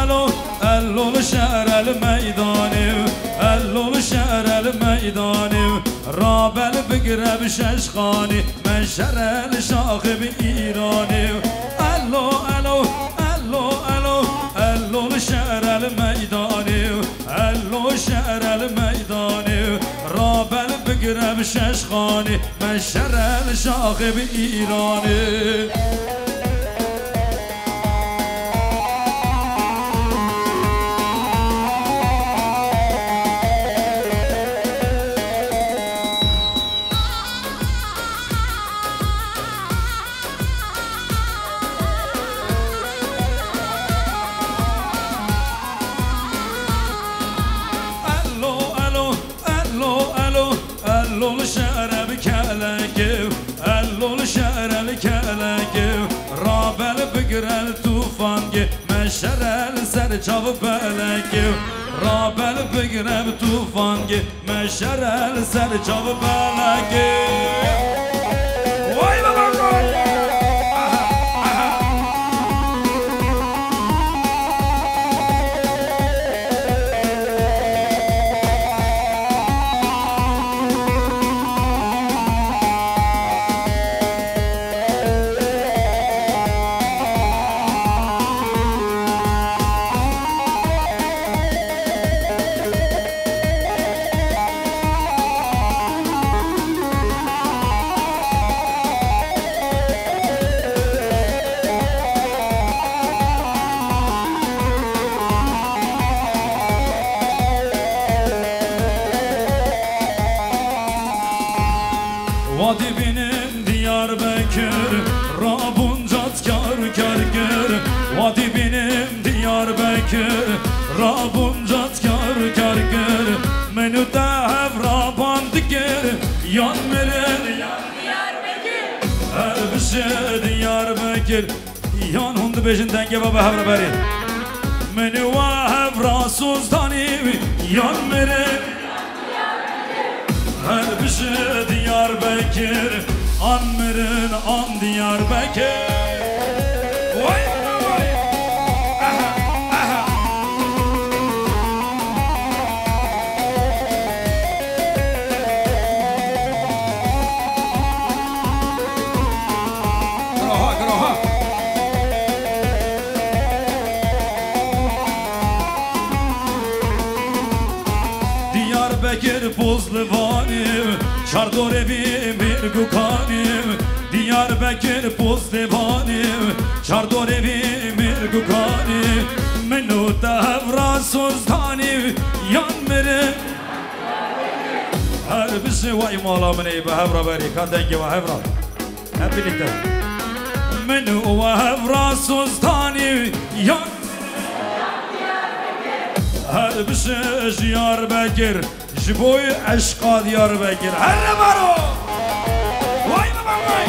الو الو شهر الميداني الو شهر الميداني رابل بقرب ششخاني من شهر الشاخب ايراني الو الو الو الو الو شهر الميداني الو شهر الميداني رابل بقرب ششخاني من شهر الشاخب ايراني شهر بكلك اللول شهر الكلك رابل بقرل توفانك مشهر سرچاو بلك رابل بقرل توفانك مشهر سرچاو بلك وای بابا Vadi benim Diyarbakır Rabuncat kar kar gör Vadi benim Diyarbakır Rabuncat kar kar gör Menü de hevraban dikir Yan meren Diyarbakır Her bir şey Diyarbakır Yan hundu beşinden gebe hevra beri Menü ve hevra suztani Yan meren her bir şey Diyarbakır Anmer'in an Diyarbakır Vay vay aha aha Graha graha Diyarbakır Pozluvanim Çardorevim bir gukanim Diyarbakır Pozluvanim Çardorevim bir gukanim Menu devra suzdanim Yan meri Her bir şey vay malamın ey be hevra beri Kadengi ve hevra Hep birlikte Menu ve hevra suzdanim Yan her bir şey Diyarbakır Jiboy aşka Diyarbakır Her ne var o Vay baba vay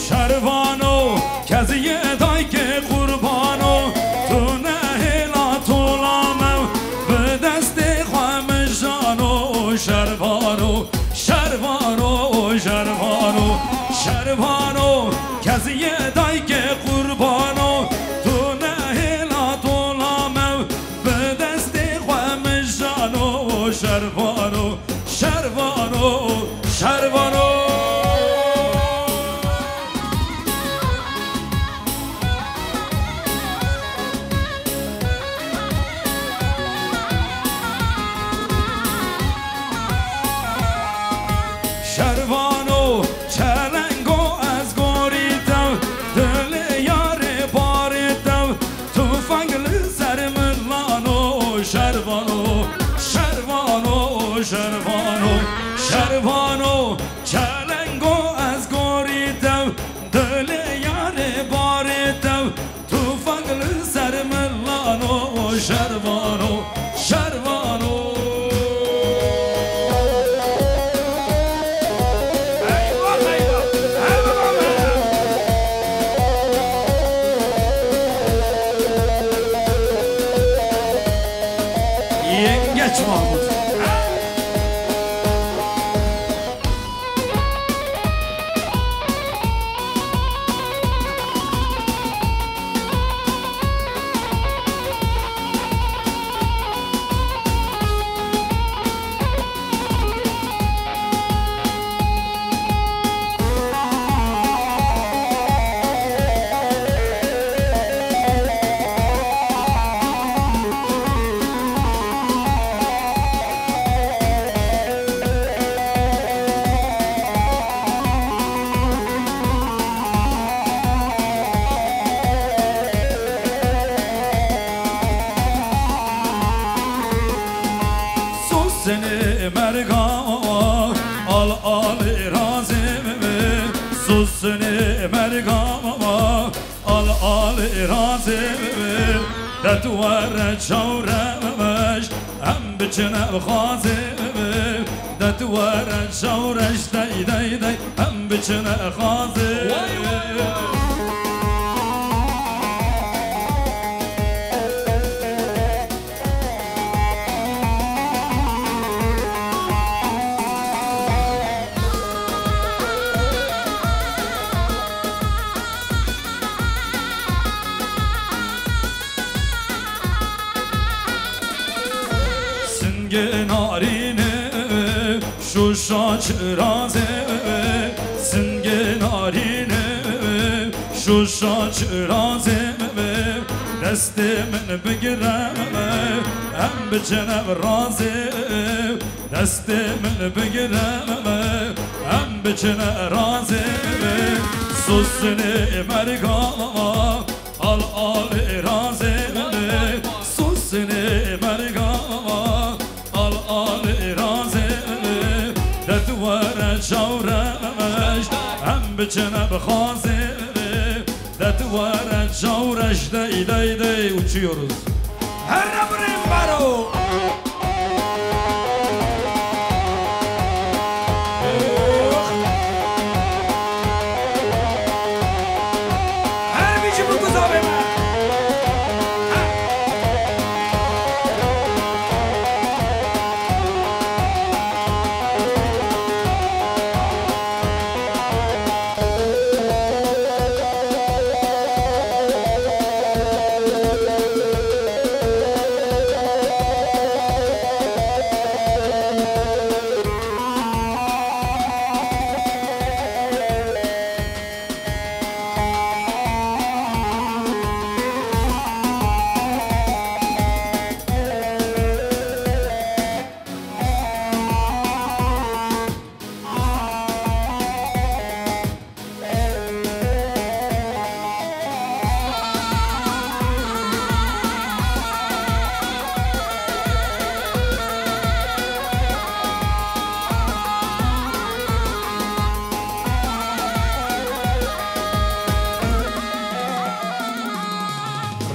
شروانو کزیه دای که قربانو تو نهیلات علامو به دست خوام جانو شروانو شروانو شروانو شروانو کزیه دای که قربانو تو نهیلات علامو به دست خوام جانو شروانو شروانو شروانو Şervan چلنگو از گوری دو دل یار باری دو تو فقل سر ملانو شروانو شروانو yengeç Mahmut seni merga al al razime sus seni merga al al razime دتوار شورش هم بچنه خازime دتوار شورش دای دای دای هم بچنه خازime narine şu şaç raze singe narine şu şaç raze destimin bigirem hem bicene raze destimin bigirem hem bicene raze susni merga al al raze susni merga شورش هم بچنه بخوازه دتوارد شورش دی دی دی uçuyoruz her nabrim baro her biçim bu kuzabime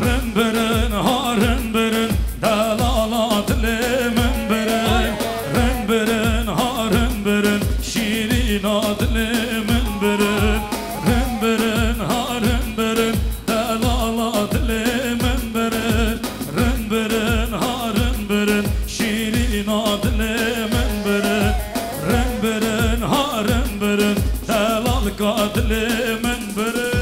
Rınbırın ha rınbırın dalalat lemin bırın Rınbırın ha rınbırın şirin adlemin bırın Rınbırın ha rınbırın dalalat lemin bırın Rınbırın ha rınbırın şirin adlemin bırın Rınbırın ha rınbırın dalal kadlemin bırın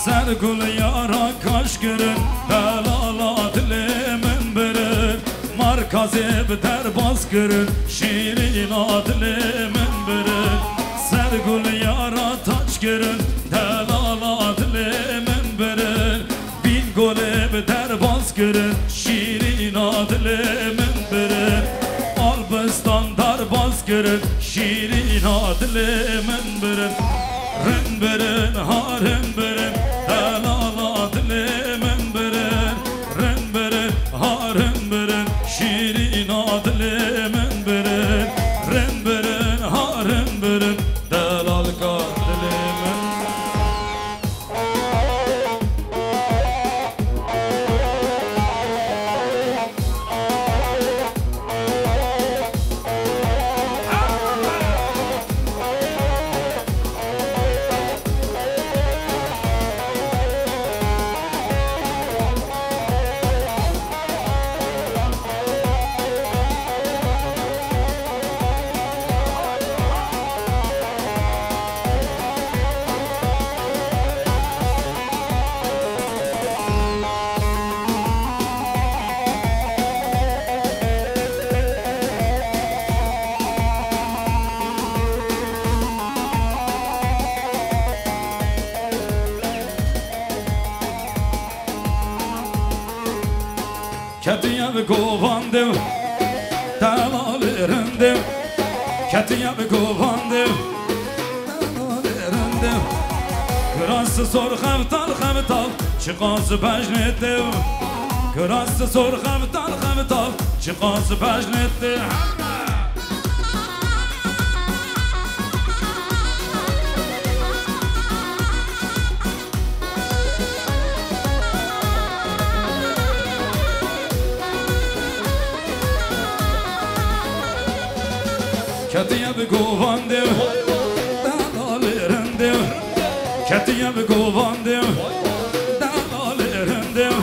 Sergul yara kaş görün Dalalat lemin bırın Markaze biter baskırın Şirin ad lemin bırın Sergul yara taç گرن دلالات من برن بین گله به در باز گرن شیرین آدل من برن آلبستان در باز گرن شیرین آدل من برن رن برن ها رن برن دلالات من برن رن برن ها رن برن شیرین آدل من برن رن برن ها رن برن دلال قاتل من Ketiye bir kovandım, dalalarındım. Ketiye bir kovandım, dalalarındım. Kırası sor xevtal, çıkası pejnettim. Kırası sor xevtal, çıkası pejnettim. Ketiye bir kovandım, dalalarındım. Ketiye bir kovandım, dalalarındım.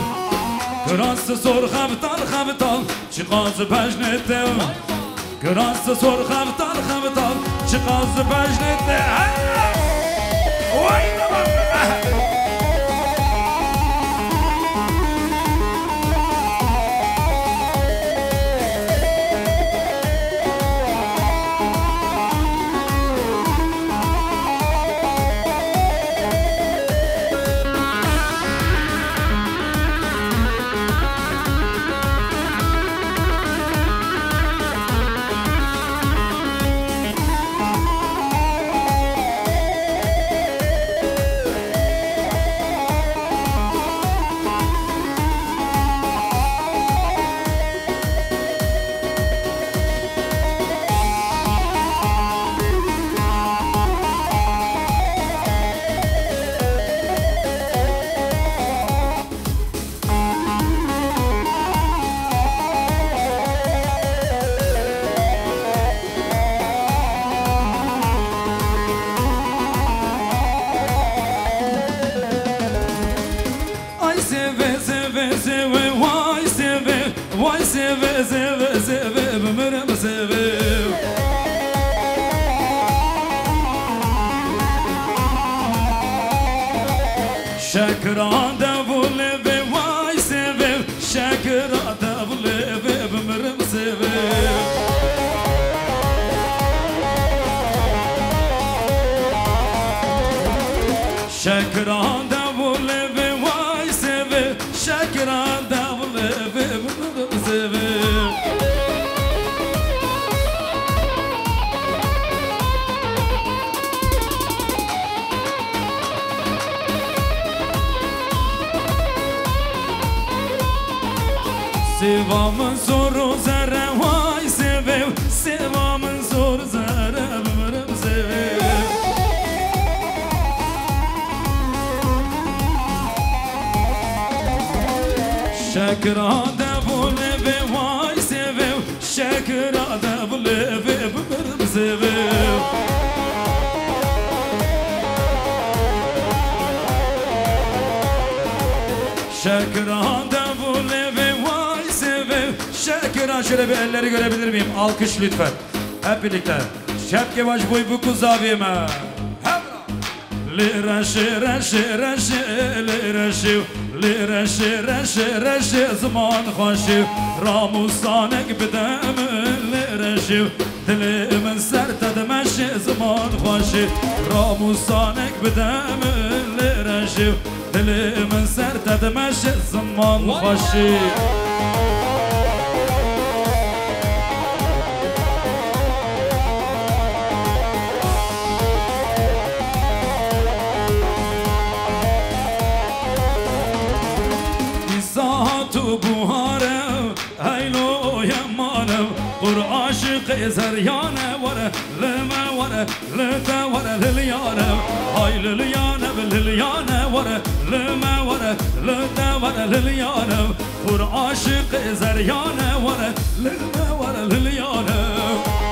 Kırası sor xevtal, çıkası pejnettim. Kırası sor xevtal, çıkası pejnettim. Vay seve seve seve ömrüm seve. Şakra davule ve vay seve. Şakra davule ve ömrüm seve. Şakra davule ve vay seve. Şakra davule ve ömrüm seve. Sevamın zoru zerre vay sevev. Sevamın zoru zerre ömrüm sevev. Şakra davule ve vay sevev. Şakra davule ve ömrüm sevev. Şakra davule ve vay sevev. Şakra şöyle bir elleri görebilir miyim? Alkış lütfen. Hep birlikte. Şapke baş boy bu kuz abime. Liraşı raşı raşı liraşı liraşı raşı raşı zaman hoşu ramusanek bedem liraşı خوشی دل من سر تدمش زمان خوشی راموسانک بدم لرشی دل من سر تدمش زمان خوشی تو بوهارم هیلو یمانم قر عاشق زریانه وره لما وره لتا وره لیلیانم های لیلیانم لیلیانه وره لما وره لتا وره لیلیانم قر عاشق زریانه وره لما وره لیلیانم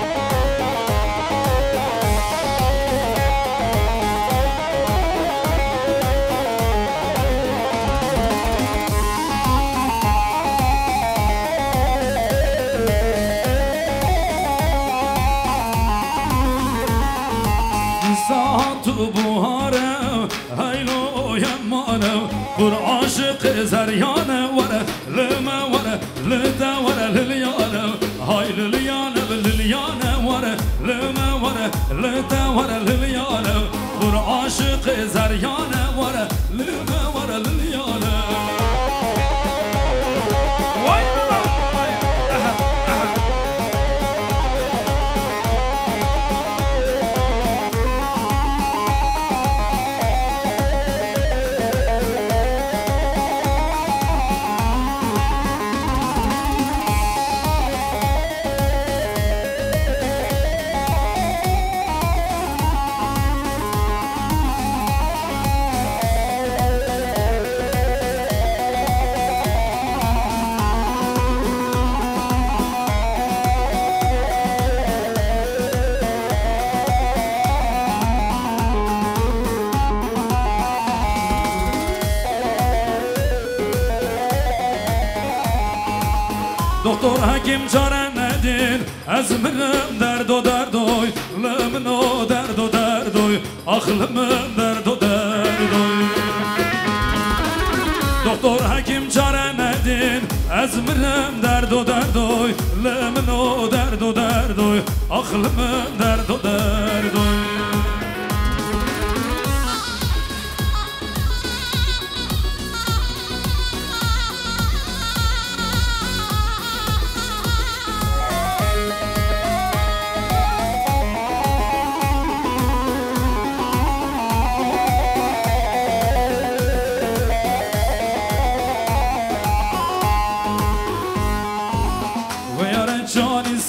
تو بوهارم هیلو یمانم پر عاشق زریانه وره لما وره لتا وره لیلیانم های لیلیانم لیلیانم وره لما وره لتا وره لیلیانم پر عاشق زریانه وره لما وره لیلیانم دکتر حکیم چاره ندین از منم درد و دردوی لمنو درد و دردوی آخلم درد و دردوی دکتر حکیم چاره ندین از منم درد و دردوی لمنو درد و دردوی آخلم درد و دردوی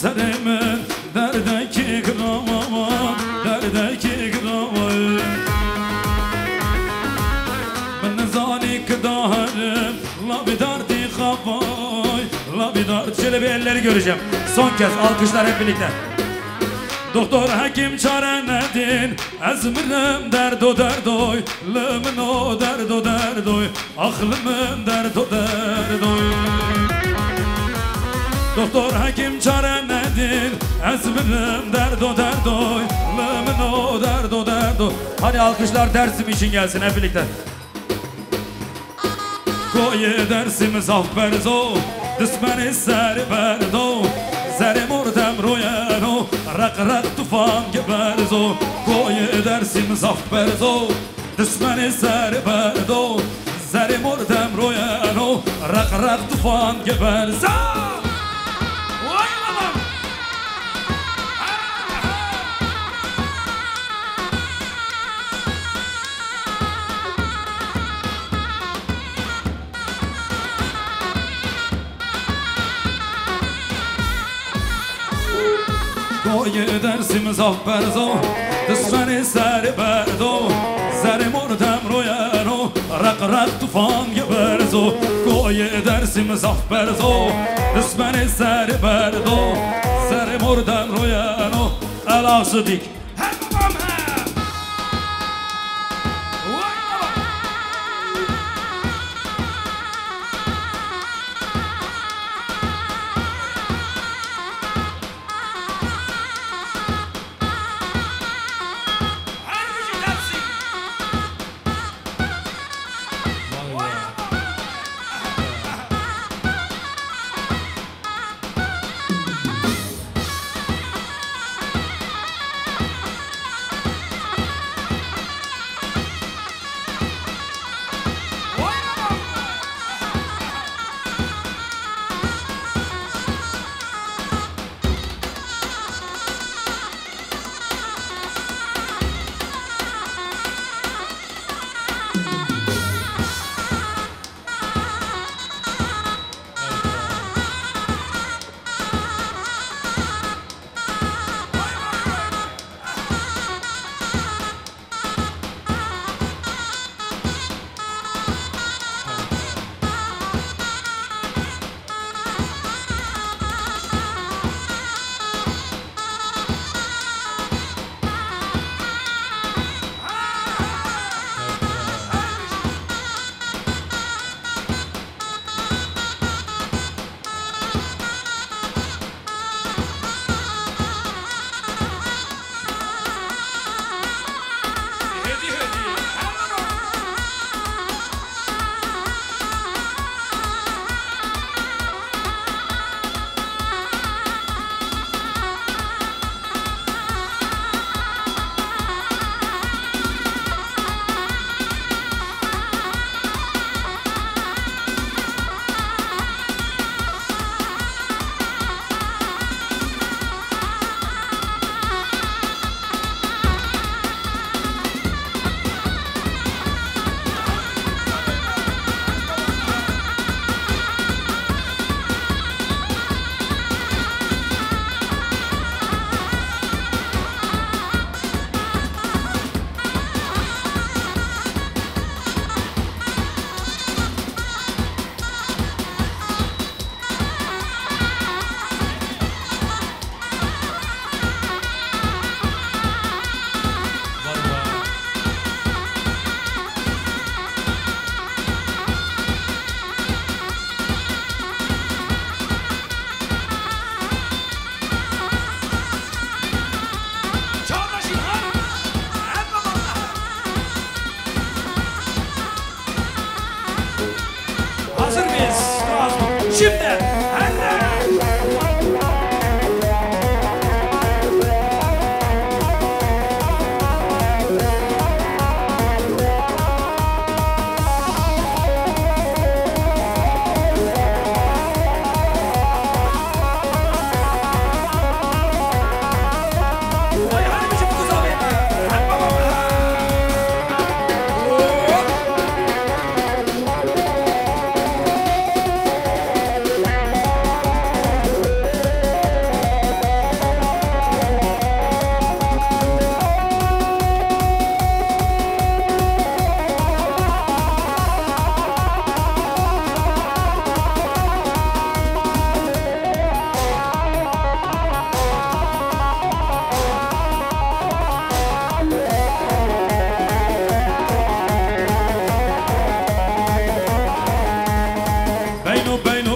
سرمن دردکی گرامم دردکی گرامم من نزانی که دارم لابی دردی خفای لابی درد şöyle bir elleri göreceğim son kez alkışlar hep birlikte doktor hakim çare nedin ezmirim derd o derdoy lımın o derd o derdoy aklımın derd o derdoy doktor hakim çare nedir? Ezmirim derd o derdoy lımın o derd o derdoy Hani alkışlar dersim için gelsin hep birlikte Koye dersim zaf berzo Dismeni seri berdo Zeri murdem royeno Rak rak tufan geberzo Koye dersim zaf berzo Dismeni seri berdo Zeri murdem royeno Rak rak tufan geberzo Koye dersim zaf berzo Dismeni seri berdo Zeri murdem royeno Rak rak tufan geberzo Koye dersim zaf berzo Dismeni seri berdo Zeri murdem royeno El ağzı dik şimdi. Hadi.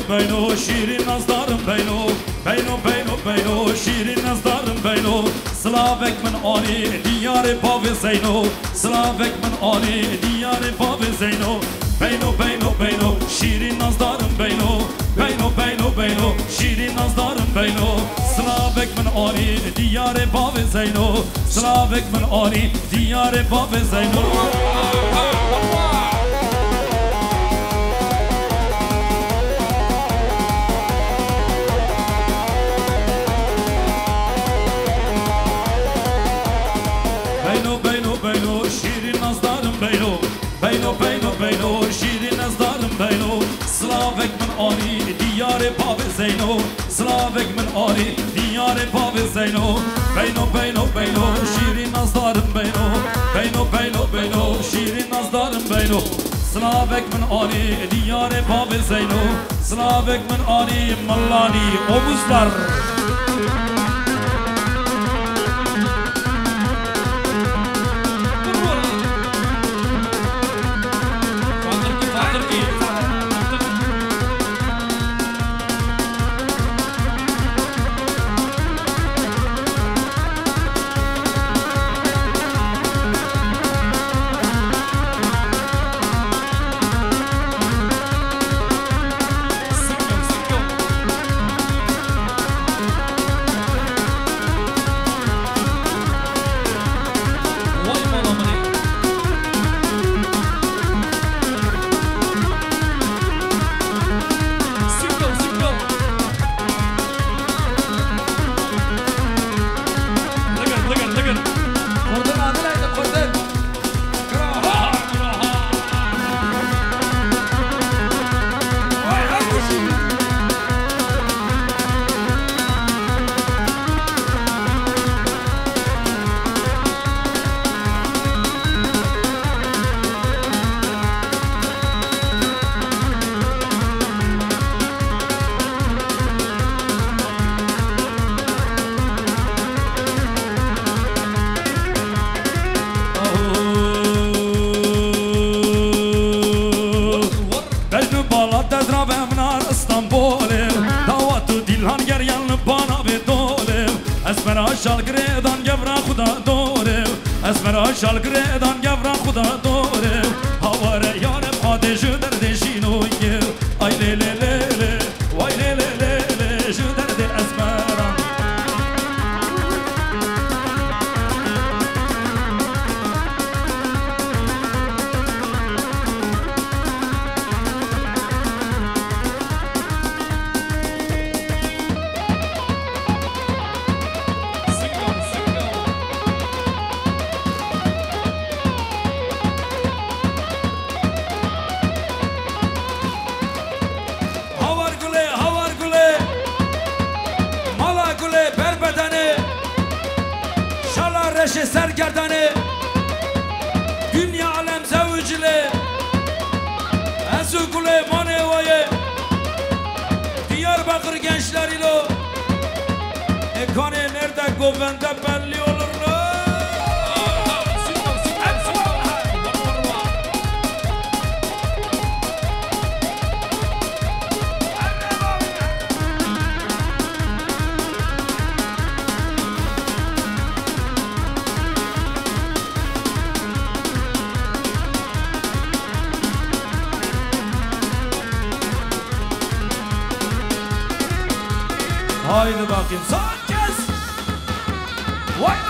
Beyno şirin nazdarım beyno Beyno beyno beyno şirin nazdarım beyno Slavek min ani diyare pavi zeyno Slavek min ani diyare pavi zeyno Beyno beyno beyno şirin nazdarım beyno Beyno beyno beyno şirin nazdarım beyno Slavek min ani diyare pavi zeyno Slavek min ani diyare pavi zeyno Beyno şirin nazdarım beyno Slavek min ani diyare pavi zeyno Slavek min ani diyare pavi zeyno Beyno beyno beyno şirin nazdarım beyno Beyno beyno beyno şirin nazdarım beyno Slavek min ani diyare pavi zeyno Slavek min ani mallani omuzlar Şalgredan gevra xuda dore Esmera şalgredan gevra xuda dore Havare yare pade ju derde şinoye Ay le le le le Vay le le le le Ju derde esmera Sergerdane Dünya alem zevcile Ezukule manevaye Diyarbakır gençleriyle Ekane nerede govende belli olur Haydi bakayım. Saat kes. Vay.